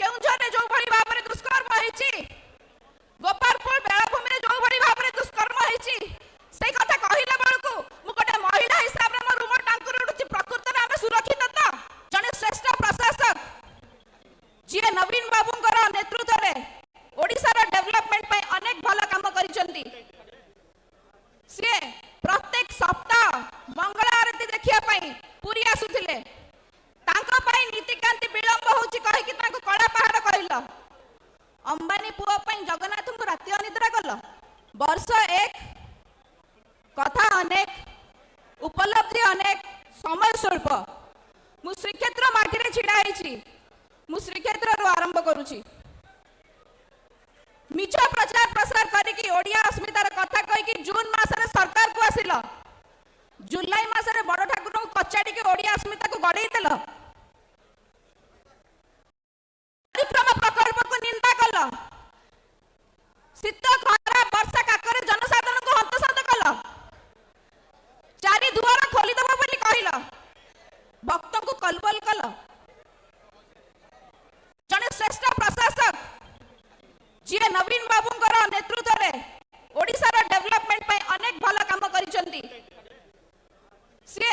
केउंझरे जो भली भाबरे दुष्कर्म होईची गोपालपुर बेलाभूमि रे जो भली भाबरे दुष्कर्म होईची से कथा कहिला बेलकु मु गोटे महिला हिसाब रे मोर रूम टांकुर उडुची प्रकृति रे आमे सुरक्षित त जने श्रेष्ठ प्रशासक जी नवीन बाबूंकर नेतृत्व रे ओडिसा रा डेवलपमेंट पई अनेक भला काम करिसंती से प्रत्येक सप्ताह मंगल आरती देखिया पई पूरी आसुथिले तांको पई नीतिकांति विलंब होची कहि कि तांको कळा पहाड़ कहिलो अंबानी पुओ पई जगन्नाथ को राति अनिद्रा कल वर्ष एक कथा अनेक उपलब्धि अनेक समय स्वल्प मु श्रीक्षेत्र माटी रे छिडा आइछि मु श्रीक्षेत्र रो आरंभ करूछि मिछ प्रचार प्रसार करिकी ओडिया अस्मितार कथा कहि कि जून मास रे सरकार को आसिलो जुलाई मास रे बड़ ठाकुर को कचाडी के ओडिया अस्मिता को गडै देलो परिक्रम प्रकल्प को निंदा कल शीत खरा वर्षा काकर जनसाधारण को हंतसंत कल चारि दुआर खोली दबो बोली कहिलो भक्त को कलबल कल जने श्रेष्ठ प्रशासक जी नवीन बाबूंकर नेतृत्व रे ओडिसा रा डेवलपमेंट पई अनेक भला काम करिसंती से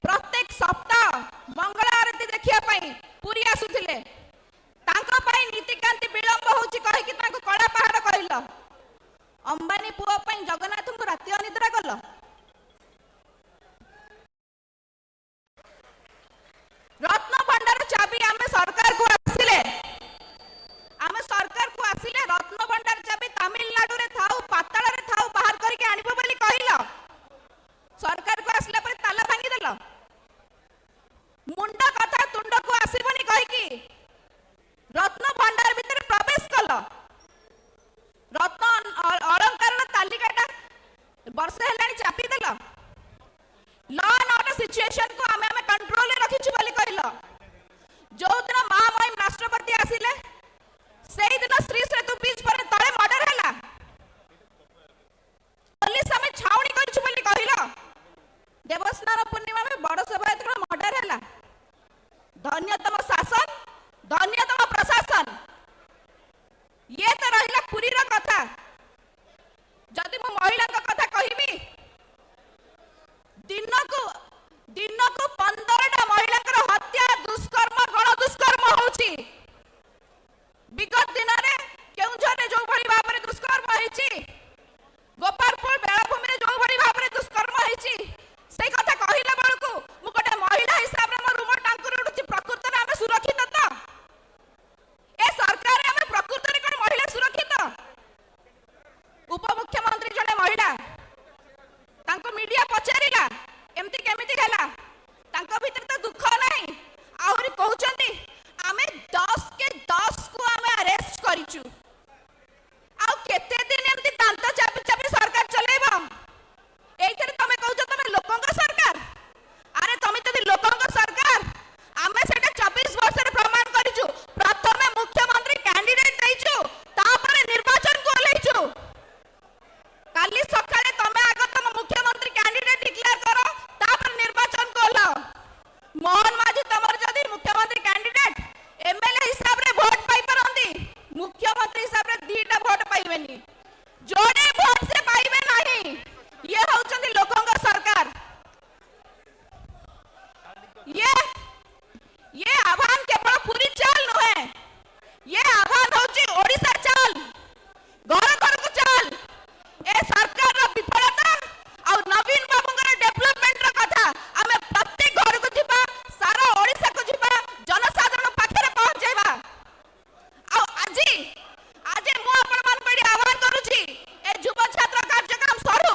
प्रत्येक सप्ताह मंगल आरती देखिया पई पूरी आसुथिले तांको पई नीतिकांति विलंब होची कहि कि तांको कळा पहाड़ कहिलो अंबानी पुओ पई जगन्नाथ को राति अनिद्रा कल रत्न भंडार चाबी आमे सरकार को आसिले रत्न भंडार चाबी तमिलनाडु रे थाउ पाताल रे थाउ बाहर करके आनिबो बोली कहिलो सरकार को आसला पर ताला भांगी देलो मुंडा कथा तुंड को आसीबनी कहि कि रत्न भंडार भीतर प्रवेश कल रत्न अलंकार तालिकाटा वर्ष हेलानी चापी देलो लॉ एंड ऑर्डर सिचुएशन को आमे कंट्रोल रे रखिछु बोली कहिलो जो दिन महामहिम राष्ट्रपति आसिले सेही दिन श्री सेतु बीच पर तळे मर्डर हैला पुलिस हमें छाउनी करछु बोली कहिलो देवस्नान पूर्णिमा में बड़ सेवायत मर्डर हैला धन्यतम शासन धन्यतम प्रशासन ये तो रहिला पुरी रो कथा जदि मो महिला का कथा कहिबी दिन को 15टा महिला हत्या दुष्कर्म गण दुष्कर्म होची विगत दिन रे केउंझरे जो भली भाबरे दुष्कर्म होईची गोपालपुर बेलाभूमि रे जो भली भाबरे दुष्कर्म होईची से कथा कहिला बेलकु मु गोटे महिला हिसाब रे मोर रूम टांकुर उडुची प्रकृति रे आमे सुरक्षित त ए सरकार रे आमे प्रकृति रे कोन महिला सुरक्षित उपमुख्यमंत्री जने महिला तांको मीडिया पचारिला एमती केमिति हैला तांको भीतर तो दुख नाही आहुरी कहउचंती आमे 10 के 10 को आमे अरेस्ट करिचु आ केते दिन एमती तांत चापी चापी सरकार चलेबा एइथरे तमे कहउछ तमे लोकंग सरकार अरे तमे तदी लोकंग सरकार आमे सेटा 24 वर्ष रे प्रमाण करिचु प्रथमे मुख्यमंत्री कैंडिडेट दैचु तापरे निर्वाचन को लेइचु काली सकाळे तमे आगत मुख्यमंत्री कैंडिडेट डिक्लेयर करो तापर निर्वाचन को लो मोहन माझी तमर जदी मुख्यमंत्री कैंडिडेट एमएलए हिसाब रे वोट पाई परंती मुख्यमंत्री हिसाब रे दीटा वोट पाइबेनी जोड़े वोट से पाइबे नहीं ये होचंदी लोकंग सरकार ये आह्वान केवल पूरी चाल नहे ये आह्वान होची ओडिसा चाल घर घर को चाल ए सरकार रा विफलता और नवीन बाबूंकर डेवलपमेंट रा कथा हमें प्रत्येक घर को जिबा सारा ओडिसा को जिबा जनसाधारण पाखरे पहुंचेबा आ आज मु अपन मान पड़ी आह्वान करूची ए युवा छात्र कार्यक्रम सरू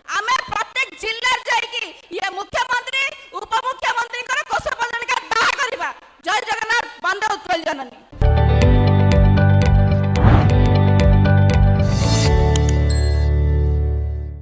हमें प्रत्येक जिल्ला जाई कि ये मुख्यमंत्री उपमुख्यमंत्री कर कोष बदन का दाह करबा जय जगन्नाथ वंदे उत्कल जननी।